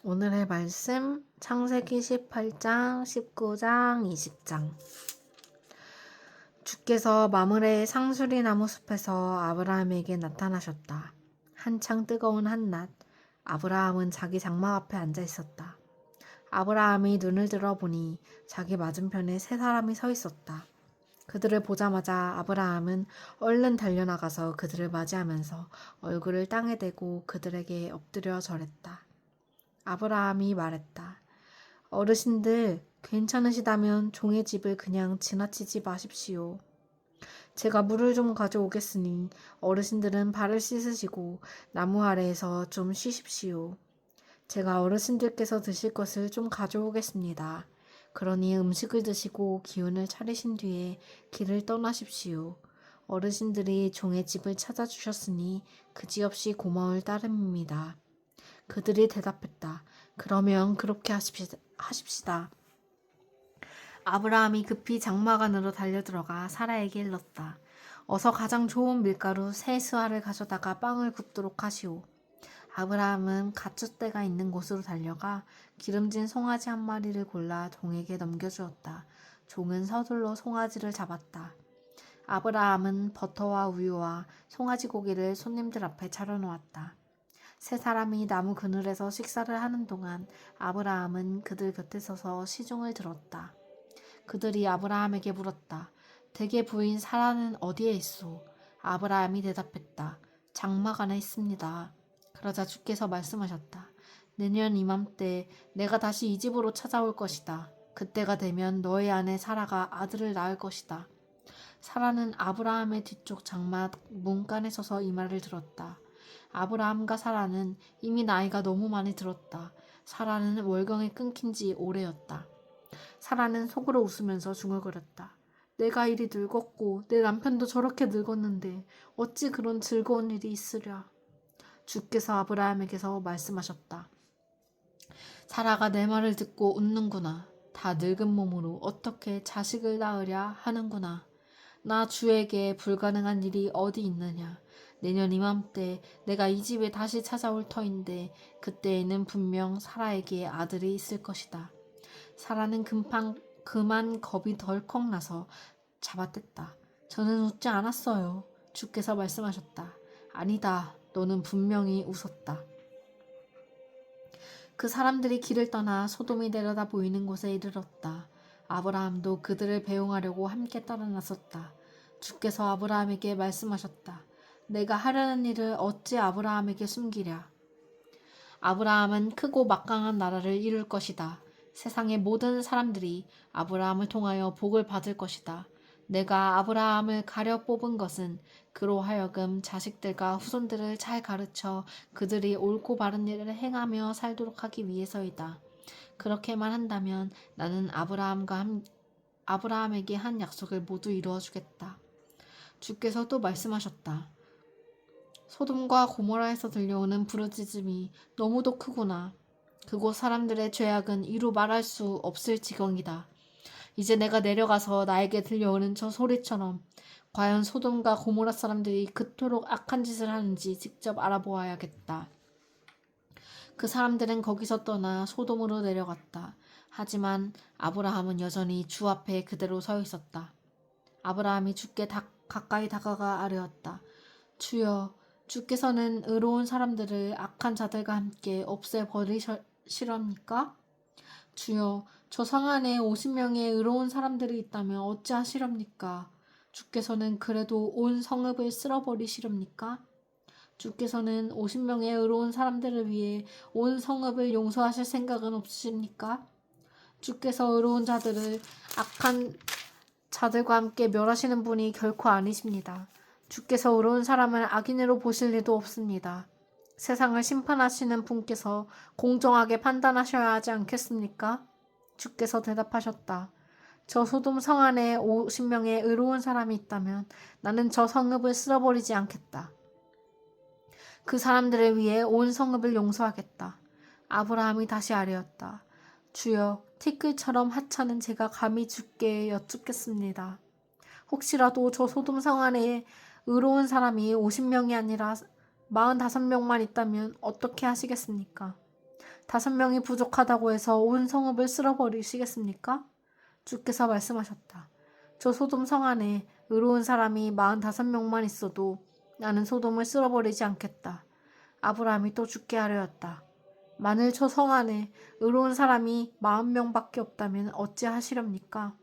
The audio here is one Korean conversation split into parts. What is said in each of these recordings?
오늘의 말씀 창세기 18장, 19장, 20장. 주께서 마므레의 상수리 나무 숲에서 아브라함에게 나타나셨다. 한창 뜨거운 한낮, 아브라함은 자기 장막 앞에 앉아 있었다. 아브라함이 눈을 들어보니 자기 맞은편에 세 사람이 서 있었다. 그들을 보자마자 아브라함은 얼른 달려나가서 그들을 맞이하면서 얼굴을 땅에 대고 그들에게 엎드려 절했다. 아브라함이 말했다. 어르신들, 괜찮으시다면 종의 집을 그냥 지나치지 마십시오. 제가 물을 좀 가져오겠으니 어르신들은 발을 씻으시고 나무 아래에서 좀 쉬십시오. 제가 어르신들께서 드실 것을 좀 가져오겠습니다. 그러니 음식을 드시고 기운을 차리신 뒤에 길을 떠나십시오. 어르신들이 종의 집을 찾아주셨으니 그지없이 고마울 따름입니다. 그들이 대답했다. 그러면 그렇게 하십시다. 아브라함이 급히 장막 안으로 달려들어가 사라에게 일렀다. 어서 가장 좋은 밀가루 세 스와를 가져다가 빵을 굽도록 하시오. 아브라함은 가축대가 있는 곳으로 달려가 기름진 송아지 한 마리를 골라 종에게 넘겨주었다. 종은 서둘러 송아지를 잡았다. 아브라함은 버터와 우유와 송아지 고기를 손님들 앞에 차려놓았다. 세 사람이 나무 그늘에서 식사를 하는 동안 아브라함은 그들 곁에 서서 시중을 들었다. 그들이 아브라함에게 물었다. 대개 부인 사라는 어디에 있소? 아브라함이 대답했다. 장막 안에 있습니다. 그러자 주께서 말씀하셨다. 내년 이맘때 내가 다시 이 집으로 찾아올 것이다. 그때가 되면 너의 아내 사라가 아들을 낳을 것이다. 사라는 아브라함의 뒤쪽 장막 문간에 서서 이 말을 들었다. 아브라함과 사라는 이미 나이가 너무 많이 들었다. 사라는 월경이 끊긴 지 오래였다. 사라는 속으로 웃으면서 중얼거렸다. 내가 이리 늙었고 내 남편도 저렇게 늙었는데 어찌 그런 즐거운 일이 있으랴. 주께서 아브라함에게서 말씀하셨다. 사라가 내 말을 듣고 웃는구나. 다 늙은 몸으로 어떻게 자식을 낳으랴 하는구나. 나 주에게 불가능한 일이 어디 있느냐. 내년 이맘때 내가 이 집에 다시 찾아올 터인데 그때에는 분명 사라에게 아들이 있을 것이다. 사라는 그만 겁이 덜컥 나서 잡아댔다. 저는 웃지 않았어요. 주께서 말씀하셨다. 아니다. 너는 분명히 웃었다. 그 사람들이 길을 떠나 소돔이 내려다 보이는 곳에 이르렀다. 아브라함도 그들을 배웅하려고 함께 따라 나섰다. 주께서 아브라함에게 말씀하셨다. 내가 하려는 일을 어찌 아브라함에게 숨기랴. 아브라함은 크고 막강한 나라를 이룰 것이다. 세상의 모든 사람들이 아브라함을 통하여 복을 받을 것이다. 내가 아브라함을 가려 뽑은 것은 그로 하여금 자식들과 후손들을 잘 가르쳐 그들이 옳고 바른 일을 행하며 살도록 하기 위해서이다. 그렇게만 한다면 나는 아브라함에게 한 약속을 모두 이루어 주겠다. 주께서 또 말씀하셨다. 소돔과 고모라에서 들려오는 부르짖음이 너무도 크구나. 그곳 사람들의 죄악은 이루 말할 수 없을 지경이다. 이제 내가 내려가서 나에게 들려오는 저 소리처럼 과연 소돔과 고모라 사람들이 그토록 악한 짓을 하는지 직접 알아보아야겠다. 그 사람들은 거기서 떠나 소돔으로 내려갔다. 하지만 아브라함은 여전히 주 앞에 그대로 서 있었다. 아브라함이 주께 가까이 다가가 아뢰었다. 주여, 주께서는 의로운 사람들을 악한 자들과 함께 없애버리시렵니까? 주여, 저 성 안에 50명의 의로운 사람들이 있다면 어찌하시렵니까? 주께서는 그래도 온 성읍을 쓸어버리시렵니까? 주께서는 50명의 의로운 사람들을 위해 온 성읍을 용서하실 생각은 없으십니까? 주께서 의로운 자들을 악한 자들과 함께 멸하시는 분이 결코 아니십니다. 주께서 의로운 사람을 악인으로 보실 리도 없습니다. 세상을 심판하시는 분께서 공정하게 판단하셔야 하지 않겠습니까? 주께서 대답하셨다. 저 소돔 성 안에 50명의 의로운 사람이 있다면 나는 저 성읍을 쓸어버리지 않겠다. 그 사람들을 위해 온 성읍을 용서하겠다. 아브라함이 다시 아뢰었다. 주여, 티끌처럼 하찮은 제가 감히 주께 여쭙겠습니다. 혹시라도 저 소돔 성 안에 의로운 사람이 50명이 아니라 45명만 있다면 어떻게 하시겠습니까? 5명이 부족하다고 해서 온 성읍을 쓸어버리시겠습니까? 주께서 말씀하셨다. 저 소돔 성 안에 의로운 사람이 45명만 있어도 나는 소돔을 쓸어버리지 않겠다. 아브라함이 또 주께 아뢰었다. 만일 저 성 안에 의로운 사람이 40명밖에 없다면 어찌하시렵니까?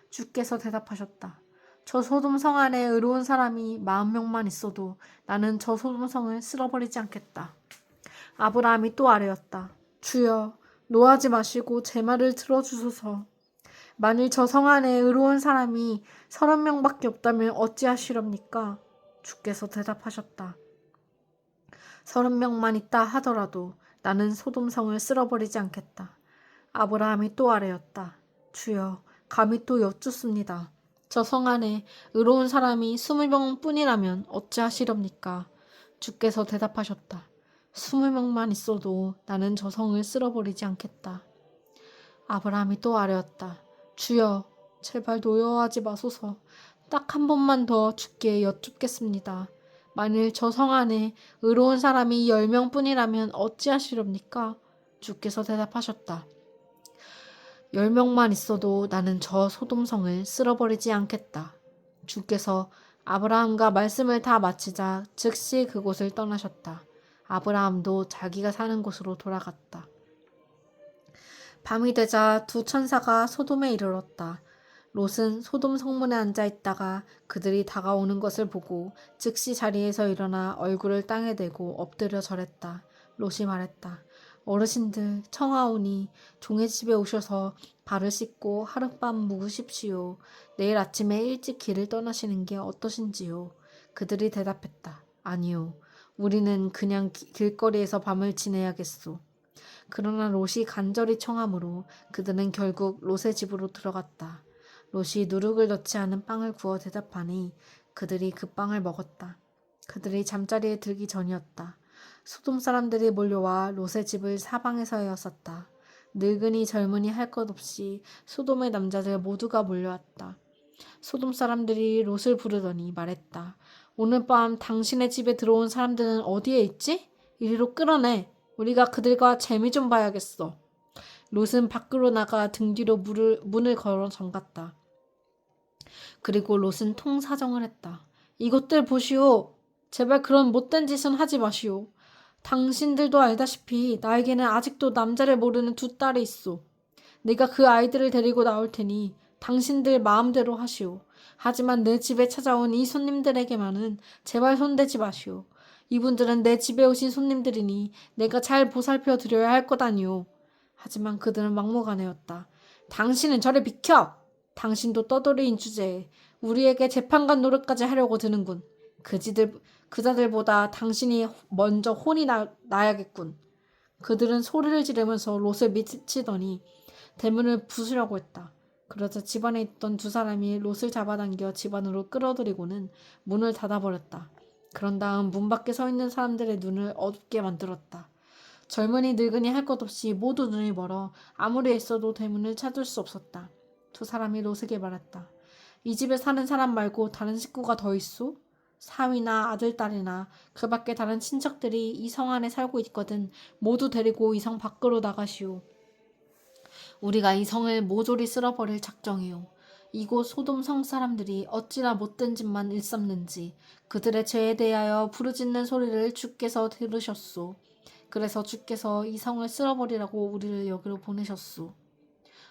주께서 대답하셨다. 저 소돔 성 안에 의로운 사람이 40명만 있어도 나는 저 소돔 성을 쓸어버리지 않겠다. 아브라함이 또 아뢰었다. 주여, 노하지 마시고 제 말을 들어주소서. 만일 저 성 안에 의로운 사람이 30명밖에 없다면 어찌하시렵니까? 주께서 대답하셨다. 30명만 있다 하더라도 나는 소돔성을 쓸어버리지 않겠다. 아브라함이 또 아뢰었다. 주여, 감히 또 여쭙습니다. 저 성 안에 의로운 사람이 20명뿐이라면 어찌하시렵니까? 주께서 대답하셨다. 20명만 있어도 나는 저 성을 쓸어버리지 않겠다. 아브라함이 또 아뢰었다. 주여, 제발 노여워하지 마소서. 딱 한 번만 더 주께 여쭙겠습니다. 만일 저 성 안에 의로운 사람이 10명뿐이라면 어찌하시렵니까? 주께서 대답하셨다. 10명만 있어도 나는 저 소돔성을 쓸어버리지 않겠다. 주께서 아브라함과 말씀을 다 마치자 즉시 그곳을 떠나셨다. 아브라함도 자기가 사는 곳으로 돌아갔다. 밤이 되자 두 천사가 소돔에 이르렀다. 롯은 소돔 성문에 앉아 있다가 그들이 다가오는 것을 보고 즉시 자리에서 일어나 얼굴을 땅에 대고 엎드려 절했다. 롯이 말했다. 어르신들 청하오니 종의 집에 오셔서 발을 씻고 하룻밤 묵으십시오. 내일 아침에 일찍 길을 떠나시는 게 어떠신지요? 그들이 대답했다. 아니요. 우리는 그냥 길거리에서 밤을 지내야겠소. 그러나 롯이 간절히 청하므로 그들은 결국 롯의 집으로 들어갔다. 롯이 누룩을 넣지 않은 빵을 구워 대답하니 그들이 그 빵을 먹었다. 그들이 잠자리에 들기 전이었다. 소돔 사람들이 몰려와 롯의 집을 사방에서 에워쌌다. 늙은이 젊은이 할 것 없이 소돔의 남자들 모두가 몰려왔다. 소돔 사람들이 롯을 부르더니 말했다. 오늘 밤 당신의 집에 들어온 사람들은 어디에 있지? 이리로 끌어내. 우리가 그들과 재미 좀 봐야겠어. 롯은 밖으로 나가 등 뒤로 문을 걸어 잠갔다. 그리고 롯은 통사정을 했다. 이것들 보시오. 제발 그런 못된 짓은 하지 마시오. 당신들도 알다시피 나에게는 아직도 남자를 모르는 2딸이 있소. 내가 그 아이들을 데리고 나올 테니 당신들 마음대로 하시오. 하지만 내 집에 찾아온 이 손님들에게만은 제발 손대지 마시오. 이분들은 내 집에 오신 손님들이니 내가 잘 보살펴 드려야 할 것 아니오. 하지만 그들은 막무가내였다. 당신은 저리 비켜! 당신도 떠돌이인 주제에 우리에게 재판관 노릇까지 하려고 드는군. 그자들보다 당신이 먼저 혼이 나야겠군. 그들은 소리를 지르면서 롯을 미치더니 대문을 부수려고 했다. 그러자 집안에 있던 2사람이 롯을 잡아당겨 집 안으로 끌어들이고는 문을 닫아버렸다. 그런 다음 문 밖에 서 있는 사람들의 눈을 어둡게 만들었다. 젊은이 늙은이 할 것 없이 모두 눈이 멀어 아무리 애써도 대문을 찾을 수 없었다. 2사람이 롯에게 말했다. 이 집에 사는 사람 말고 다른 식구가 더 있소? 사위나 아들, 딸이나 그 밖에 다른 친척들이 이 성 안에 살고 있거든 모두 데리고 이 성 밖으로 나가시오. 우리가 이 성을 모조리 쓸어버릴 작정이오. 이곳 소돔 성 사람들이 어찌나 못된 짓만 일삼는지 그들의 죄에 대하여 부르짖는 소리를 주께서 들으셨소. 그래서 주께서 이 성을 쓸어버리라고 우리를 여기로 보내셨소.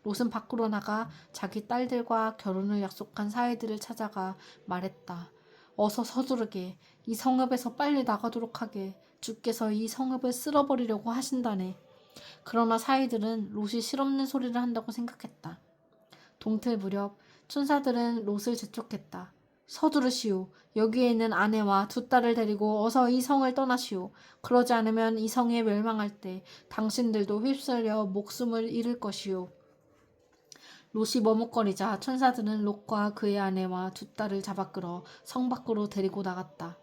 롯은 밖으로 나가 자기 딸들과 결혼을 약속한 사이들을 찾아가 말했다. 어서 서두르게 이 성읍에서 빨리 나가도록 하게 주께서 이 성읍을 쓸어버리려고 하신다네. 그러나 사이들은 롯이 실없는 소리를 한다고 생각했다. 동틀 무렵 천사들은 롯을 재촉했다. 서두르시오. 여기에 있는 아내와 2딸을 데리고 어서 이 성을 떠나시오. 그러지 않으면 이 성에 멸망할 때 당신들도 휩쓸려 목숨을 잃을 것이오. 롯이 머뭇거리자 천사들은 롯과 그의 아내와 2딸을 잡아 끌어 성 밖으로 데리고 나갔다.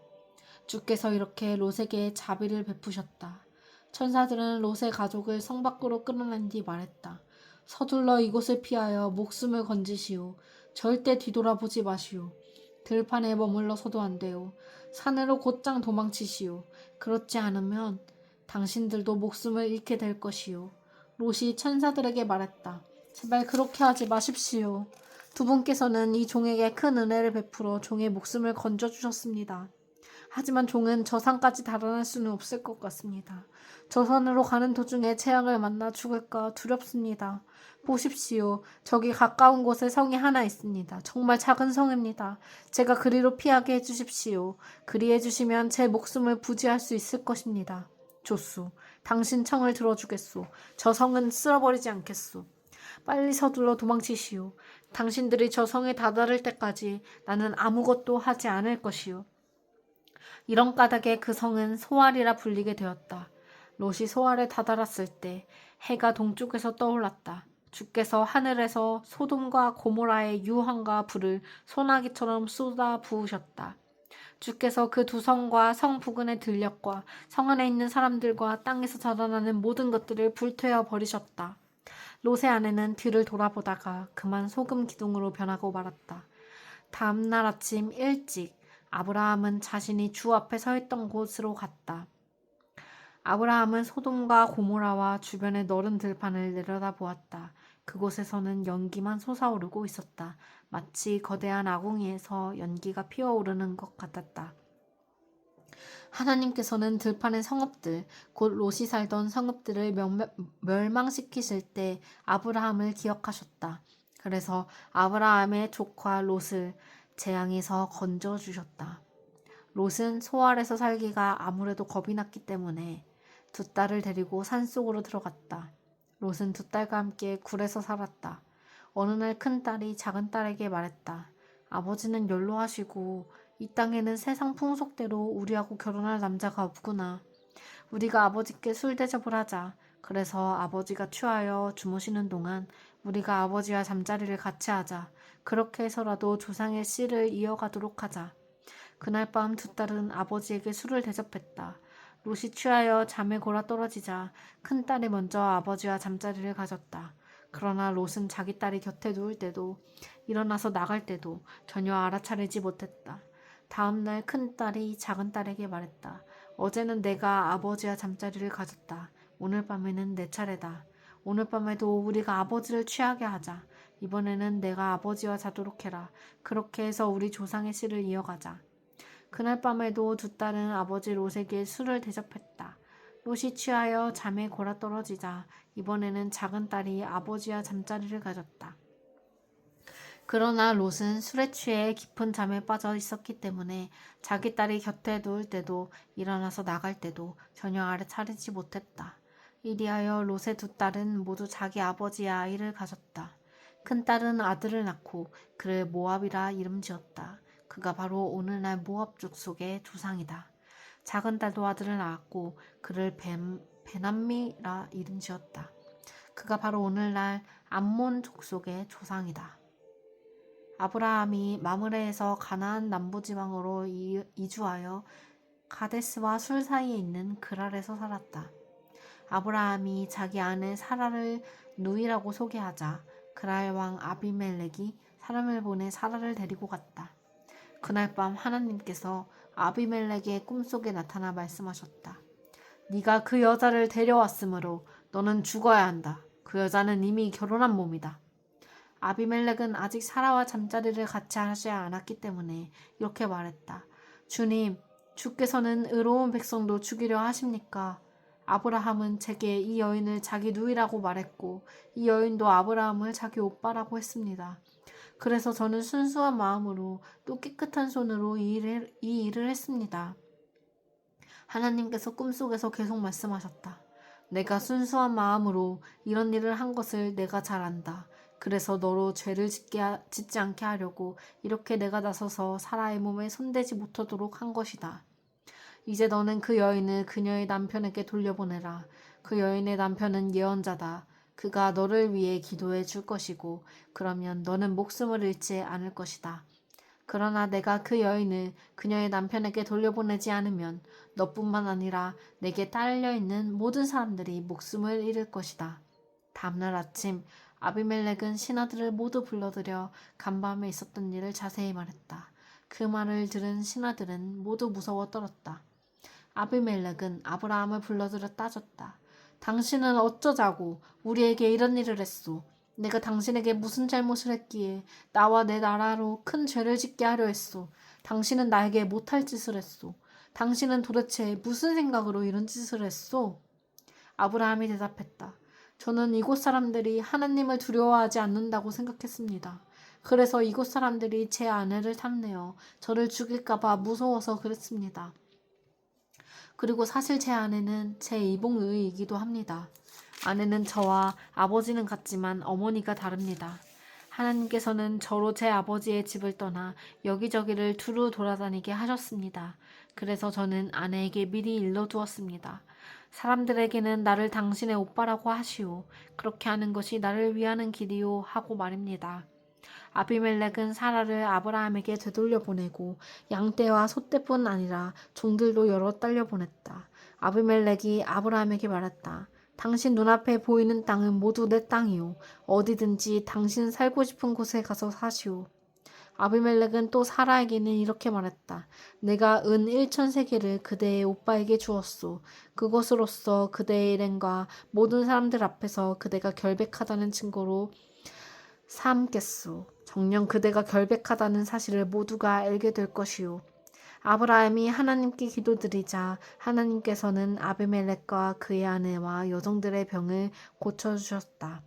주께서 이렇게 롯에게 자비를 베푸셨다. 천사들은 롯의 가족을 성 밖으로 끌어낸 뒤 말했다. 서둘러 이곳을 피하여 목숨을 건지시오. 절대 뒤돌아보지 마시오. 들판에 머물러서도 안 돼요. 산으로 곧장 도망치시오. 그렇지 않으면 당신들도 목숨을 잃게 될 것이요. 롯이 천사들에게 말했다. 제발 그렇게 하지 마십시오. 두 분께서는 이 종에게 큰 은혜를 베풀어 종의 목숨을 건져주셨습니다. 하지만 종은 저산까지 달아날 수는 없을 것 같습니다. 저산으로 가는 도중에 재앙을 만나 죽을까 두렵습니다. 보십시오. 저기 가까운 곳에 성이 하나 있습니다. 정말 작은 성입니다. 제가 그리로 피하게 해주십시오. 그리 해주시면 제 목숨을 부지할 수 있을 것입니다. 조수, 당신 청을 들어주겠소. 저 성은 쓸어버리지 않겠소. 빨리 서둘러 도망치시오. 당신들이 저 성에 다다를 때까지 나는 아무것도 하지 않을 것이오. 이런 까닭에 그 성은 소알이라 불리게 되었다. 롯이 소알에 다다랐을 때 해가 동쪽에서 떠올랐다. 주께서 하늘에서 소돔과 고모라의 유황과 불을 소나기처럼 쏟아 부으셨다. 주께서 그 두 성과 성 부근의 들녘과 성 안에 있는 사람들과 땅에서 자라나는 모든 것들을 불태워 버리셨다. 롯의 아내는 뒤를 돌아보다가 그만 소금 기둥으로 변하고 말았다. 다음 날 아침 일찍 아브라함은 자신이 주 앞에 서 있던 곳으로 갔다. 아브라함은 소돔과 고모라와 주변의 너른 들판을 내려다보았다. 그곳에서는 연기만 솟아오르고 있었다. 마치 거대한 아궁이에서 연기가 피어오르는 것 같았다. 하나님께서는 들판의 성읍들, 곧 롯이 살던 성읍들을 멸망시키실 때 아브라함을 기억하셨다. 그래서 아브라함의 조카 롯을 재앙에서 건져주셨다. 롯은 소알에서 살기가 아무래도 겁이 났기 때문에 두 딸을 데리고 산속으로 들어갔다. 롯은 두 딸과 함께 굴에서 살았다. 어느 날 큰 딸이 작은 딸에게 말했다. 아버지는 연로하시고 이 땅에는 세상 풍속대로 우리하고 결혼할 남자가 없구나. 우리가 아버지께 술 대접을 하자. 그래서 아버지가 취하여 주무시는 동안 우리가 아버지와 잠자리를 같이 하자. 그렇게 해서라도 조상의 씨를 이어가도록 하자. 그날 밤 두 딸은 아버지에게 술을 대접했다. 롯이 취하여 잠에 골아 떨어지자 큰 딸이 먼저 아버지와 잠자리를 가졌다. 그러나 롯은 자기 딸이 곁에 누울 때도 일어나서 나갈 때도 전혀 알아차리지 못했다. 다음 날 큰 딸이 작은 딸에게 말했다. 어제는 내가 아버지와 잠자리를 가졌다. 오늘 밤에는 내 차례다. 오늘 밤에도 우리가 아버지를 취하게 하자. 이번에는 내가 아버지와 자도록 해라. 그렇게 해서 우리 조상의 씨를 이어가자. 그날 밤에도 두 딸은 아버지 롯에게 술을 대접했다. 롯이 취하여 잠에 골아 떨어지자 이번에는 작은 딸이 아버지와 잠자리를 가졌다. 그러나 롯은 술에 취해 깊은 잠에 빠져 있었기 때문에 자기 딸이 곁에 누울 때도 일어나서 나갈 때도 전혀 알아차리지 못했다. 이리하여 롯의 두 딸은 모두 자기 아버지의 아이를 가졌다. 큰 딸은 아들을 낳고 그를 모압이라 이름 지었다. 그가 바로 오늘날 모압 족속의 조상이다. 작은 딸도 아들을 낳았고 그를 베남미라 이름 지었다. 그가 바로 오늘날 암몬 족속의 조상이다. 아브라함이 마므레에서 가나안 남부지방으로 이주하여 가데스와 술 사이에 있는 그랄에서 살았다. 아브라함이 자기 아내 사라를 누이라고 소개하자 그랄 왕 아비멜렉이 사람을 보내 사라를 데리고 갔다. 그날 밤 하나님께서 아비멜렉의 꿈속에 나타나 말씀하셨다. 네가 그 여자를 데려왔으므로 너는 죽어야 한다. 그 여자는 이미 결혼한 몸이다. 아비멜렉은 아직 사라와 잠자리를 같이 하지 않았기 때문에 이렇게 말했다. 주님, 주께서는 의로운 백성도 죽이려 하십니까? 아브라함은 제게 이 여인을 자기 누이라고 말했고 이 여인도 아브라함을 자기 오빠라고 했습니다. 그래서 저는 순수한 마음으로 또 깨끗한 손으로 이 일을 했습니다. 하나님께서 꿈속에서 계속 말씀하셨다. 내가 순수한 마음으로 이런 일을 한 것을 내가 잘 안다. 그래서 너로 죄를 짓지 않게 하려고 이렇게 내가 나서서 사라의 몸에 손대지 못하도록 한 것이다. 이제 너는 그 여인을 그녀의 남편에게 돌려보내라. 그 여인의 남편은 예언자다. 그가 너를 위해 기도해 줄 것이고 그러면 너는 목숨을 잃지 않을 것이다. 그러나 내가 그 여인을 그녀의 남편에게 돌려보내지 않으면 너뿐만 아니라 내게 딸려있는 모든 사람들이 목숨을 잃을 것이다. 다음날 아침 아비멜렉은 신하들을 모두 불러들여 간밤에 있었던 일을 자세히 말했다. 그 말을 들은 신하들은 모두 무서워 떨었다. 아비멜렉은 아브라함을 불러들여 따졌다. 당신은 어쩌자고 우리에게 이런 일을 했소? 내가 당신에게 무슨 잘못을 했기에 나와 내 나라로 큰 죄를 짓게 하려 했소? 당신은 나에게 못할 짓을 했소? 당신은 도대체 무슨 생각으로 이런 짓을 했소? 아브라함이 대답했다. 저는 이곳 사람들이 하나님을 두려워하지 않는다고 생각했습니다. 그래서 이곳 사람들이 제 아내를 탐내어 저를 죽일까봐 무서워서 그랬습니다. 그리고 사실 제 아내는 제 이복누이이기도 합니다. 아내는 저와 아버지는 같지만 어머니가 다릅니다. 하나님께서는 저로 제 아버지의 집을 떠나 여기저기를 두루 돌아다니게 하셨습니다. 그래서 저는 아내에게 미리 일러두었습니다. 사람들에게는 나를 당신의 오빠라고 하시오. 그렇게 하는 것이 나를 위하는 길이오 하고 말입니다. 아비멜렉은 사라를 아브라함에게 되돌려 보내고 양떼와 소떼뿐 아니라 종들도 여러 딸려 보냈다. 아비멜렉이 아브라함에게 말했다. 당신 눈앞에 보이는 땅은 모두 내 땅이오. 어디든지 당신 살고 싶은 곳에 가서 사시오. 아비멜렉은 또 사라에게는 이렇게 말했다. 내가 은 1,000세겔을 그대의 오빠에게 주었소. 그것으로써 그대의 일행과 모든 사람들 앞에서 그대가 결백하다는 증거로 삼겠소. 정녕 그대가 결백하다는 사실을 모두가 알게 될 것이오. 아브라함이 하나님께 기도드리자 하나님께서는 아비멜렉과 그의 아내와 여종들의 병을 고쳐주셨다.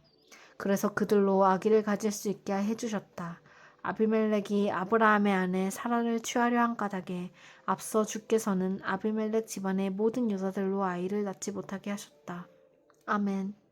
그래서 그들로 아기를 가질 수 있게 해주셨다. 아비멜렉이 아브라함의 아내 사라를 취하려 한 까닭에 앞서 주께서는 아비멜렉 집안의 모든 여자들로 아이를 낳지 못하게 하셨다. 아멘.